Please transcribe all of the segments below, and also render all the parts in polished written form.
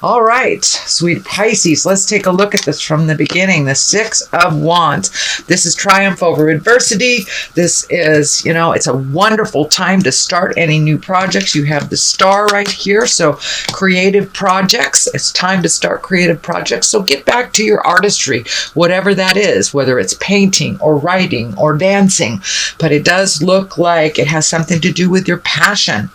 All right, sweet Pisces, let's take a look at this from the beginning. The Six of Wands. This is triumph over adversity. This is, it's a wonderful time to start any new projects. You have the star right here, so creative projects. It's time to start creative projects. So get back to your artistry, whatever that is, whether it's painting or writing or dancing. But it does look like it has something to do with your passion.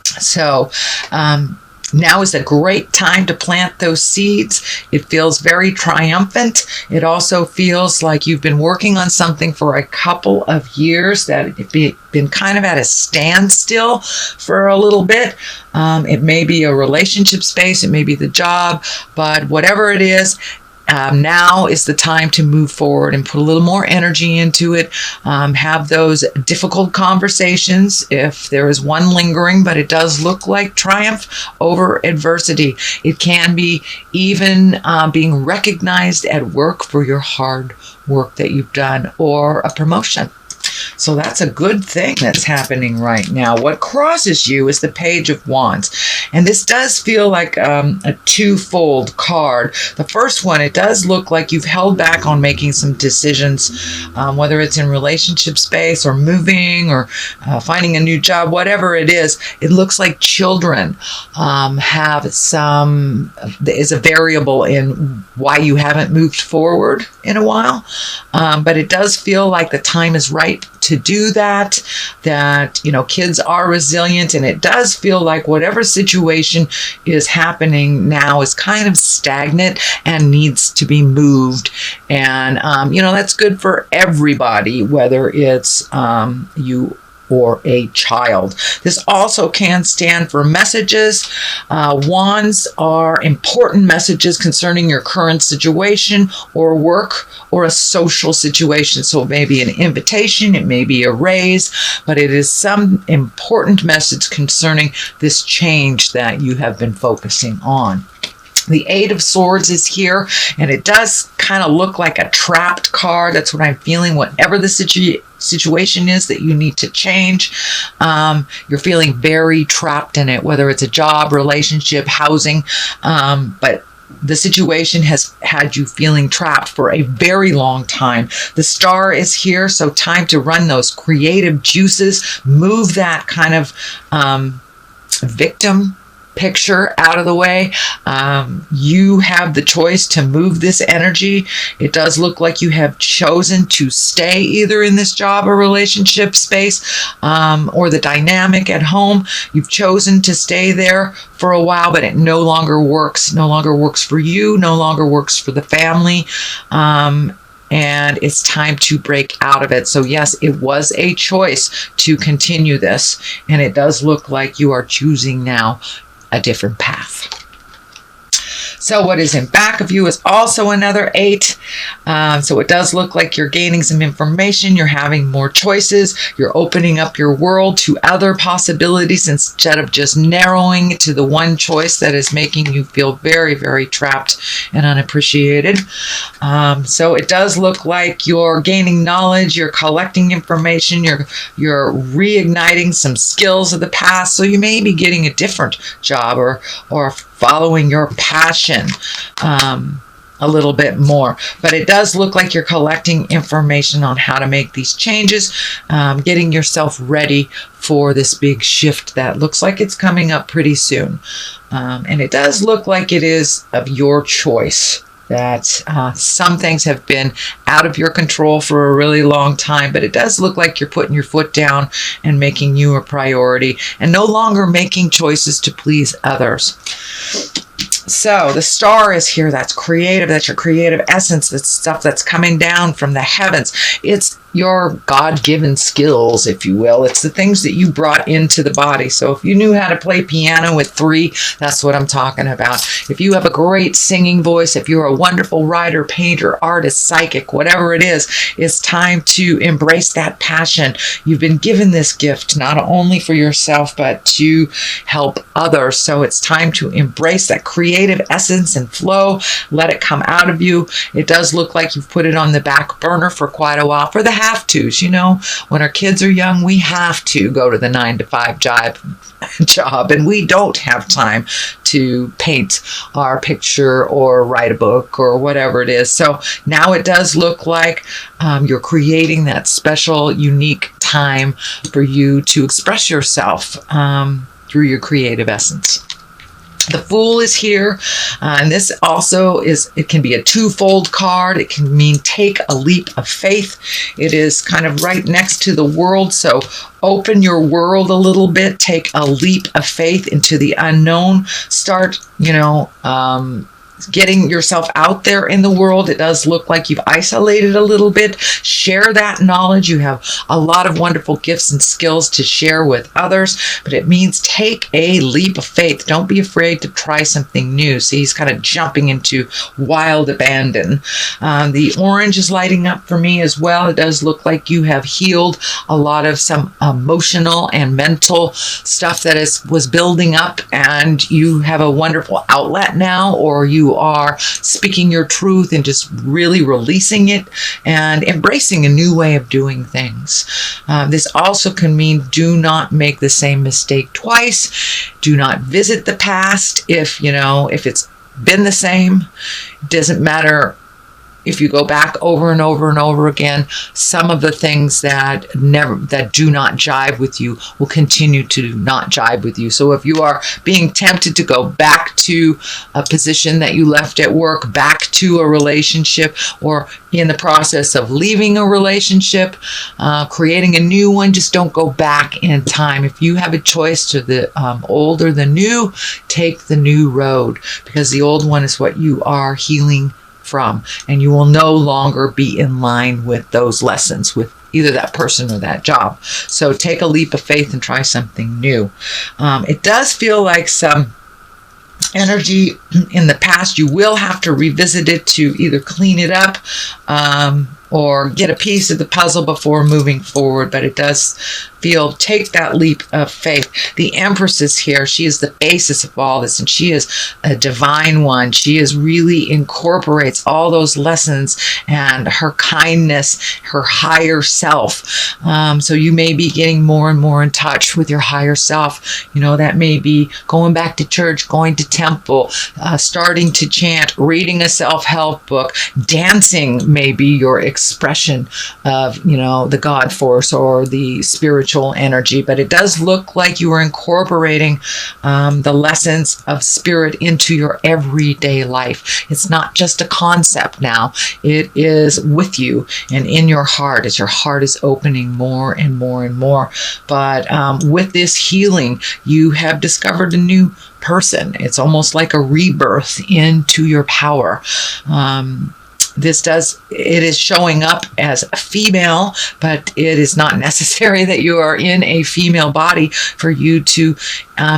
So, now is a great time to plant those seeds. It feels very triumphant. It also feels like you've been working on something for a couple of years, that it's been kind of at a standstill for a little bit. It may be a relationship space, it may be the job, but whatever it is, now is the time to move forward and put a little more energy into it. Have those difficult conversations if there is one lingering, but it does look like triumph over adversity. It can be even being recognized at work for your hard work that you've done, or a promotion. So that's a good thing that's happening right now. What crosses you is the Page of Wands. And this does feel like a twofold card. The first one, it does look like you've held back on making some decisions, whether it's in relationship space or moving or finding a new job, whatever it is. It looks like children is a variable in why you haven't moved forward in a while. But it does feel like the time is right to do that, kids are resilient, and it does feel like whatever situation is happening now is kind of stagnant and needs to be moved. And, that's good for everybody, whether it's you or a child. This also can stand for messages. Wands are important messages concerning your current situation or work or a social situation. So it may be an invitation, it may be a raise, but it is some important message concerning this change that you have been focusing on. The Eight of Swords is here, and it does kind of look like a trapped card. That's what I'm feeling. Whatever the situation is that you need to change, you're feeling very trapped in it, whether it's a job, relationship, housing, but the situation has had you feeling trapped for a very long time. The Star is here, so time to run those creative juices, move that kind of victim picture out of the way. You have the choice to move this energy. It does look like you have chosen to stay either in this job or relationship space, or the dynamic at home. You've chosen to stay there for a while, but it no longer works for you, no longer works for the family. And it's time to break out of it. So yes, it was a choice to continue this, and it does look like you are choosing now a different path. So what is in back of you is also another 8. So it does look like you're gaining some information. You're having more choices. You're opening up your world to other possibilities instead of just narrowing it to the one choice that is making you feel very, very trapped and unappreciated. So it does look like you're gaining knowledge. You're collecting information. You're reigniting some skills of the past. So you may be getting a different job or following your passion a little bit more. But it does look like you're collecting information on how to make these changes, getting yourself ready for this big shift that looks like it's coming up pretty soon. And it does look like it is of your choice. That some things have been out of your control for a really long time, but it does look like you're putting your foot down and making you a priority and no longer making choices to please others. So the Star is here. That's creative. That's your creative essence. That's stuff that's coming down from the heavens. It's your God-given skills, if you will. It's the things that you brought into the body. So if you knew how to play piano at 3, that's what I'm talking about. If you have a great singing voice, if you're a wonderful writer, painter, artist, psychic, whatever it is, it's time to embrace that passion. You've been given this gift not only for yourself, but to help others. So it's time to embrace that creative essence and flow. Let it come out of you. It does look like you've put it on the back burner for quite a while for the have tos. You know, when our kids are young, we have to go to the 9-to-5 job, and we don't have time to paint our picture or write a book or whatever it is. So now it does look like you're creating that special, unique time for you to express yourself through your creative essence. The Fool is here, and this also it can be a twofold card. It can mean take a leap of faith. It is kind of right next to the World, so open your world a little bit. Take a leap of faith into the unknown. Start, getting yourself out there in the world. It does look like you've isolated a little bit. Share that knowledge. You have a lot of wonderful gifts and skills to share with others, but it means take a leap of faith. Don't be afraid to try something new. See, he's kind of jumping into wild abandon. The orange is lighting up for me as well. It does look like you have healed a lot of some emotional and mental stuff that was building up, and you have a wonderful outlet now, or you are speaking your truth and just really releasing it and embracing a new way of doing things. This also can mean do not make the same mistake twice. Do not visit the past if it's been the same. It doesn't matter if you go back over and over and over again. Some of the things that do not jive with you will continue to not jive with you. So if you are being tempted to go back to a position that you left at work, back to a relationship, or in the process of leaving a relationship, creating a new one, just don't go back in time. If you have a choice to the old or the new, take the new road, because the old one is what you are healing from, and you will no longer be in line with those lessons with either that person or that job. So take a leap of faith and try something new. It does feel like some energy in the past. You will have to revisit it to either clean it up or get a piece of the puzzle before moving forward, but it does feel take that leap of faith. The Empress is here. She is the basis of all this, and she is a divine one. She is really incorporates all those lessons and her kindness, her higher self. So you may be getting more and more in touch with your higher self. That may be going back to church, going to temple, starting to chant, reading a self-help book, dancing may be your expression of, the God force or the spiritual energy. But it does look like you are incorporating the lessons of spirit into your everyday life. It's not just a concept now. It is with you and in your heart as your heart is opening more and more and more. But with this healing, you have discovered a new person. It's almost like a rebirth into your power. It is showing up as a female, but it is not necessary that you are in a female body for you to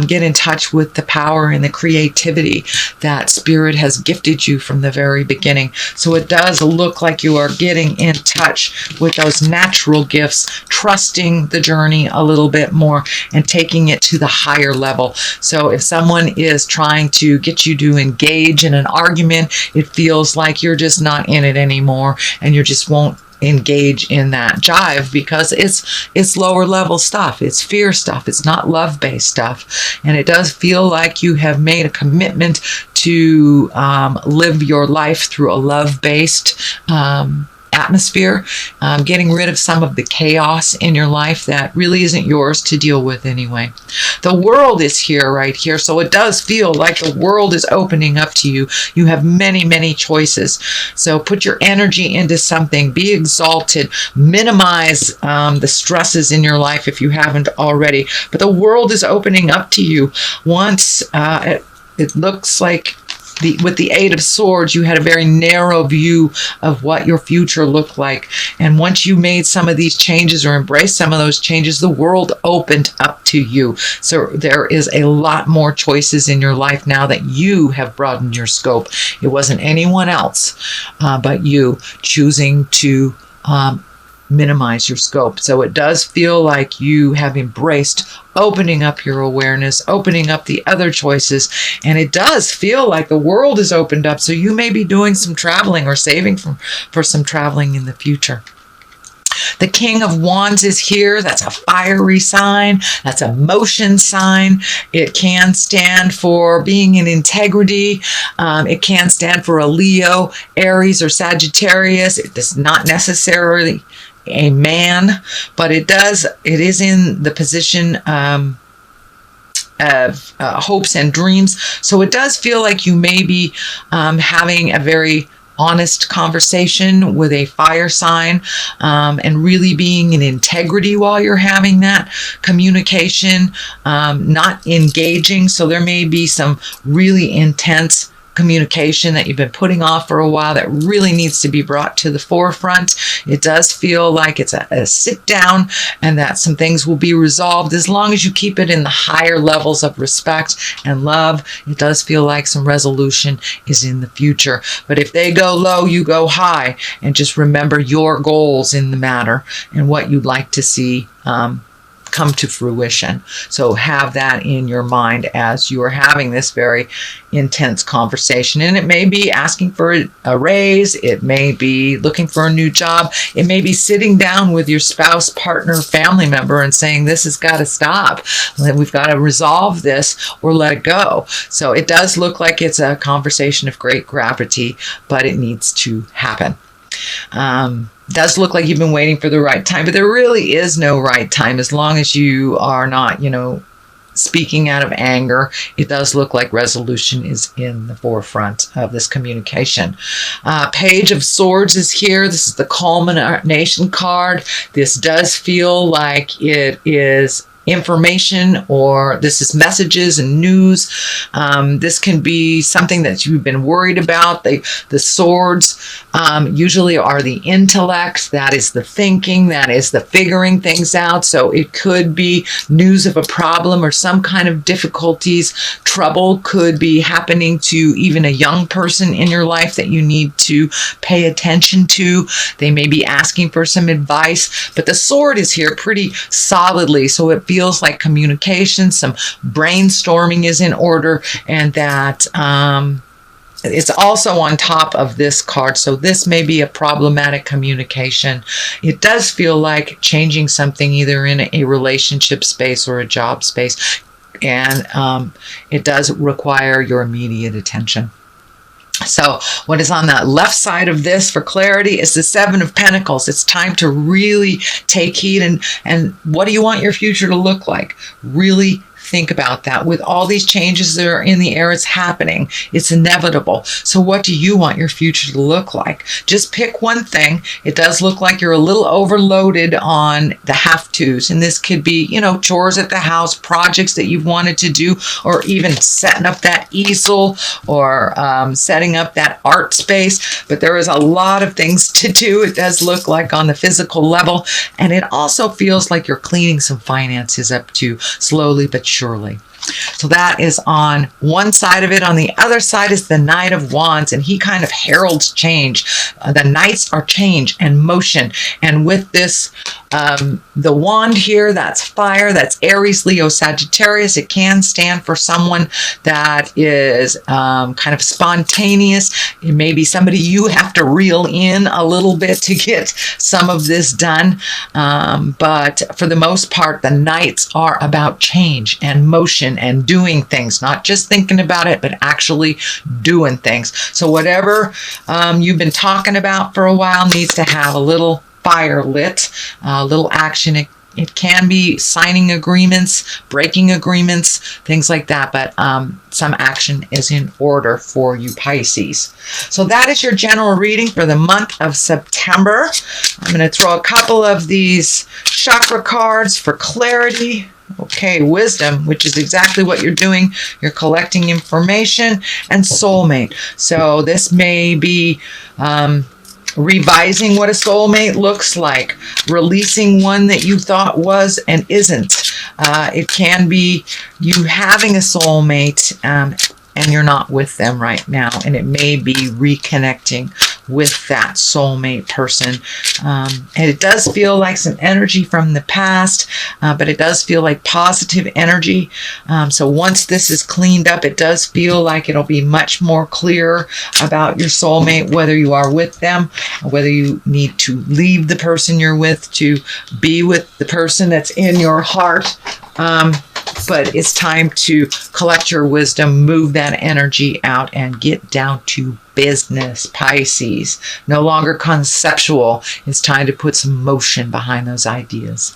get in touch with the power and the creativity that spirit has gifted you from the very beginning. So it does look like you are getting in touch with those natural gifts, trusting the journey a little bit more and taking it to the higher level. So if someone is trying to get you to engage in an argument, it feels like you're just not in it anymore, and you just won't engage in that jive because it's lower level stuff. It's fear stuff. It's not love-based stuff. And it does feel like you have made a commitment to live your life through a love-based atmosphere, getting rid of some of the chaos in your life that really isn't yours to deal with anyway. The World is here, right here. So it does feel like the world is opening up to you. You have many, many choices. So put your energy into something. Be exalted. Minimize the stresses in your life if you haven't already. But the world is opening up to you. Once it looks like with the Eight of Swords, you had a very narrow view of what your future looked like. And once you made some of these changes or embraced some of those changes, the world opened up to you. So there is a lot more choices in your life now that you have broadened your scope. It wasn't anyone else but you choosing to minimize your scope. So it does feel like you have embraced opening up your awareness, opening up the other choices, and it does feel like the world is opened up. So you may be doing some traveling or saving for some traveling in the future. The King of Wands is here. That's a fiery sign. That's a motion sign. It can stand for being in integrity. It can stand for a Leo, Aries, or Sagittarius. It is not necessarily a man, but it is in the position of hopes and dreams. So it does feel like you may be having a very honest conversation with a fire sign, and really being in integrity while you're having that communication, not engaging. So there may be some really intense communication that you've been putting off for a while that really needs to be brought to the forefront. It does feel like it's a sit down, and that some things will be resolved as long as you keep it in the higher levels of respect and love. It does feel like some resolution is in the future. But if they go low, you go high, and just remember your goals in the matter and what you'd like to see come to fruition. So have that in your mind as you are having this very intense conversation. And it may be asking for a raise. It may be looking for a new job. It may be sitting down with your spouse, partner, family member and saying, this has got to stop. We've got to resolve this or let it go. So it does look like it's a conversation of great gravity, but it needs to happen. Does look like you've been waiting for the right time, but there really is no right time as long as you are not, speaking out of anger. It does look like resolution is in the forefront of this communication. Page of Swords is here. This is the culmination card. This does feel like it is information, or this is messages and news. This can be something that you've been worried about. The swords usually are the intellect. That is the thinking. That is the figuring things out. So it could be news of a problem or some kind of difficulties. Trouble could be happening to even a young person in your life that you need to pay attention to. They may be asking for some advice, but the sword is here pretty solidly. So it feels like communication, some brainstorming is in order, and that it's also on top of this card. So this may be a problematic communication. It does feel like changing something either in a relationship space or a job space, and it does require your immediate attention. So what is on the left side of this for clarity is the Seven of Pentacles. It's time to really take heed, and what do you want your future to look like? Really think about that. With all these changes that are in the air, it's happening. It's inevitable. So what do you want your future to look like? Just pick one thing. It does look like you're a little overloaded on the have-tos. And this could be, chores at the house, projects that you've wanted to do, or even setting up that easel, or setting up that art space. But there is a lot of things to do. It does look like on the physical level. And it also feels like you're cleaning some finances up too, slowly but surely. So that is on one side of it. On the other side is the Knight of Wands, and he kind of heralds change. The Knights are change and motion. And with this, the wand here, that's fire, that's Aries, Leo, Sagittarius. It can stand for someone that is kind of spontaneous. It may be somebody you have to reel in a little bit to get some of this done. But for the most part, the Knights are about change and motion and doing things, not just thinking about it, but actually doing things. So whatever you've been talking about for a while needs to have a little fire lit, a little action. It can be signing agreements, breaking agreements, things like that, but some action is in order for you Pisces. So that is your general reading for the month of September. I'm going to throw a couple of these chakra cards for clarity. Okay, wisdom, which is exactly what you're doing. You're collecting information, and soulmate. So this may be revising what a soulmate looks like, releasing one that you thought was and isn't. It can be you having a soulmate and you're not with them right now, and it may be reconnecting with that soulmate person. And it does feel like some energy from the past, but it does feel like positive energy. So once this is cleaned up, it does feel like it'll be much more clear about your soulmate, whether you are with them, or whether you need to leave the person you're with to be with the person that's in your heart. But it's time to collect your wisdom, move that energy out, and get down to business, Pisces. No longer conceptual. It's time to put some motion behind those ideas.